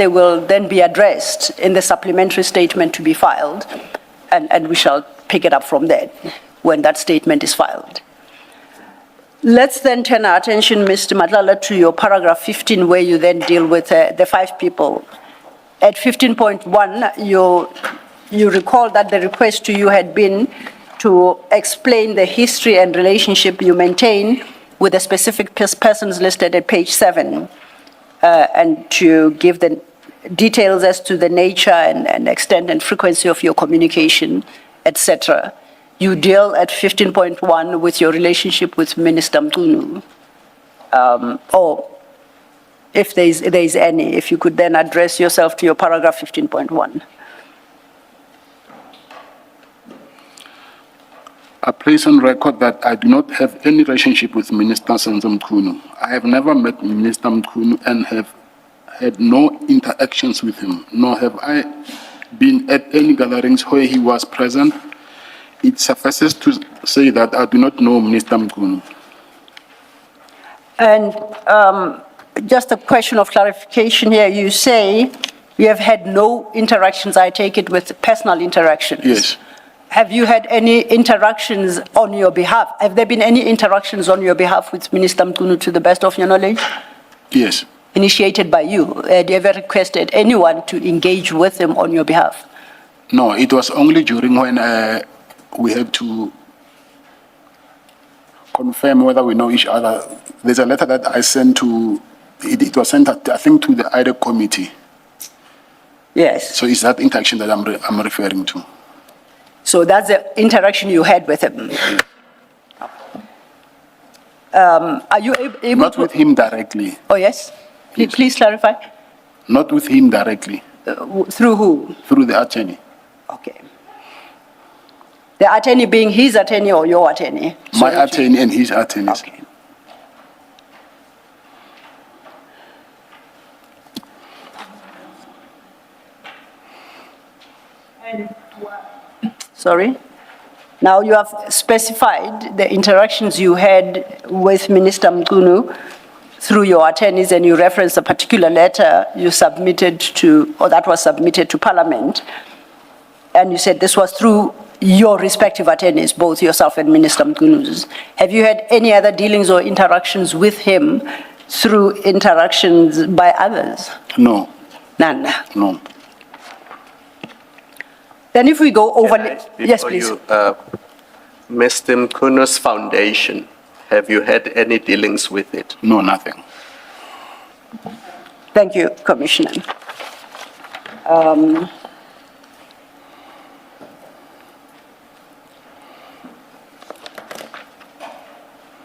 they will then be addressed in the supplementary statement to be filed, and we shall pick it up from there when that statement is filed. Let's then turn our attention, Mr. Madlala, to your paragraph 15, where you then deal with the 5 people. At 15.1, you recall that the request to you had been to explain the history and relationship you maintain with the specific persons listed at page 7, and to give the details as to the nature and extent and frequency of your communication, etc. You deal at 15.1 with your relationship with Minister Mchunu, or if there is any, if you could then address yourself to your paragraph 15.1. I place on record that I do not have any relationship with Minister Mchunu. I have never met Minister Mchunu and have had no interactions with him, nor have I been at any gatherings where he was present. It suffices to say that I do not know Minister Mchunu. And just a question of clarification here, you say you have had no interactions, I take it, with personal interactions. Yes. Have you had any interactions on your behalf? Have there been any interactions on your behalf with Minister Mchunu to the best of your knowledge? Yes. Initiated by you? Have you ever requested anyone to engage with him on your behalf? No, it was only during when we had to confirm whether we know each other. There's a letter that I sent to, it was sent, I think, to the IDEC committee. Yes. So it's that interaction that I'm referring to. So that's the interaction you had with him. Are you able Not with him directly. Oh, yes? Yes. Please clarify. Not with him directly. Through who? Through the attorney. Okay. The attorney being his attorney or your attorney? My attorney and his attorneys. Okay. Sorry? Now you have specified the interactions you had with Minister Mchunu through your attorneys, and you referenced a particular letter you submitted to, or that was submitted to Parliament, and you said this was through your respective attorneys, both yourself and Minister Mchunu. Have you had any other dealings or interactions with him through interactions by others? No. None? No. Then if we go over... Yes, please. Mr. Mchunu's foundation, have you had any dealings with it? No, nothing. Thank you, Commissioner.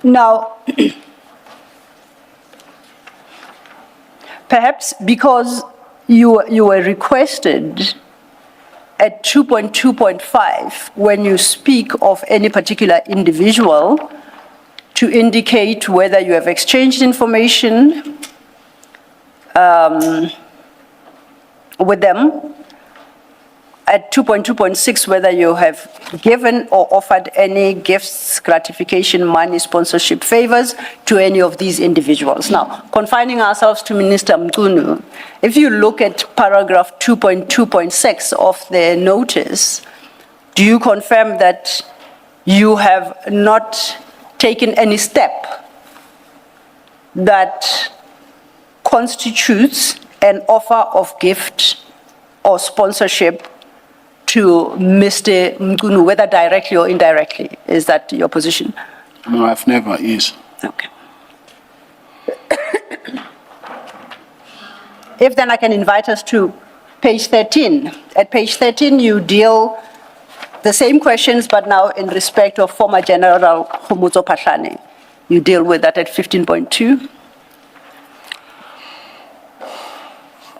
Now, perhaps because you were requested at 2.2.5, when you speak of any particular individual, to indicate whether you have exchanged information with them. At 2.2.6, whether you have given or offered any gifts, gratification, money, sponsorship, favors to any of these individuals. Now, confining ourselves to Minister Mchunu, if you look at paragraph 2.2.6 of the notice, do you confirm that you have not taken any step that constitutes an offer of gift or sponsorship to Mr. Mchunu, whether directly or indirectly? Is that your position? No, I've never, yes. Okay. If then I can invite us to page 13. At page 13, you deal the same questions, but now in respect of former General Pashani. You deal with that at 15.2.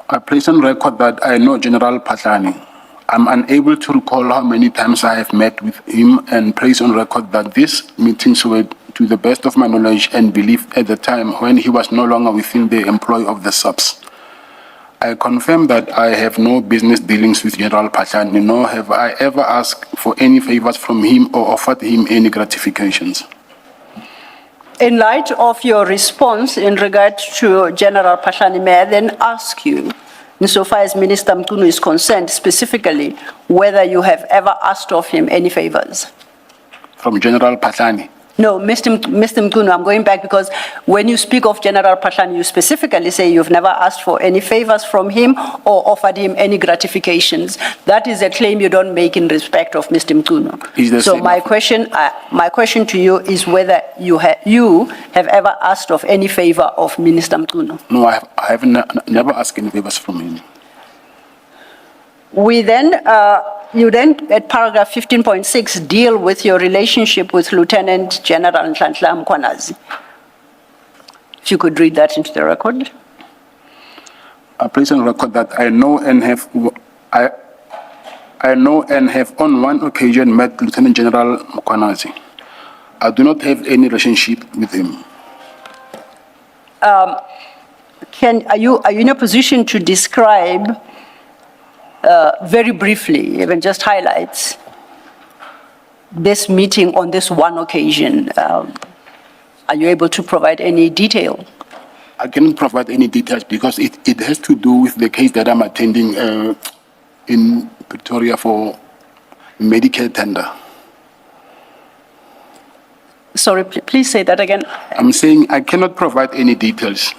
I place on record that I know General Pashani. I'm unable to recall how many times I have met with him, and place on record that these meetings were, to the best of my knowledge and belief, at the time when he was no longer within the employ of the subs. I confirm that I have no business dealings with General Pashani, nor have I ever asked for any favors from him or offered him any gratifications. In light of your response in regard to General Pashani, may I then ask you insofar as Minister Mchunu is concerned, specifically whether you have ever asked of him any favors? From General Pashani. No, Mr. Mchunu, I'm going back because when you speak of General Pashani, you specifically say you've never asked for any favors from him or offered him any gratifications. That is a claim you don't make in respect of Mr. Mchunu. So my question to you is whether you have ever asked of any favor of Minister Mchunu. No, I have never asked any favors from him. You then, at paragraph 15.6, deal with your relationship with Lieutenant General Mkhwanazi. If you could read that into the record. I place on record that I know and have on one occasion met Lieutenant General Mkhwanazi. I do not have any relationship with him. Are you in a position to describe very briefly, even just highlights, this meeting on this one occasion? Are you able to provide any detail? I cannot provide any details because it has to do with the case that I'm attending in Pretoria for Medicare tender. Sorry, please say that again. I'm saying I cannot provide any details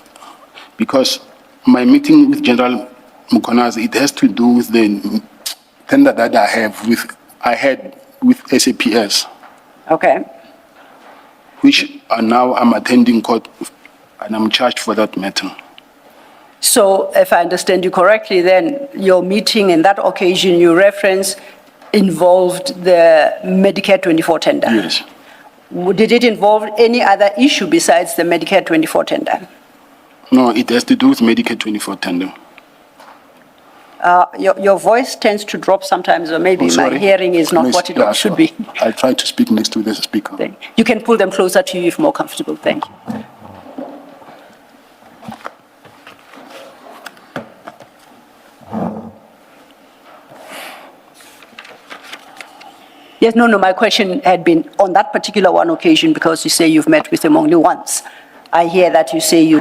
because my meeting with General Mkhwanazi, it has to do with the tender that I had with SAPS. Okay. Which now I'm attending court and I'm charged for that matter. So if I understand you correctly, then your meeting in that occasion you reference involved the Medicare 24 tender? Yes. Did it involve any other issue besides the Medicare 24 tender? No, it has to do with Medicare 24 tender. Your voice tends to drop sometimes, or maybe my hearing is not what it should be. I'll try to speak next to the speaker. You can pull them closer to you if more comfortable. Thank you. Yes, no, my question had been on that particular one occasion because you say you've met with him only once. I hear that you say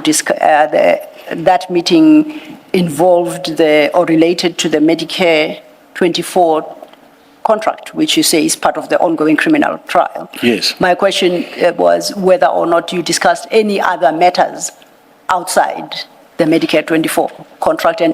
that meeting involved or related to the Medicare 24 contract, which you say is part of the ongoing criminal trial. Yes. My question was whether or not you discussed any other matters outside the Medicare 24 contract and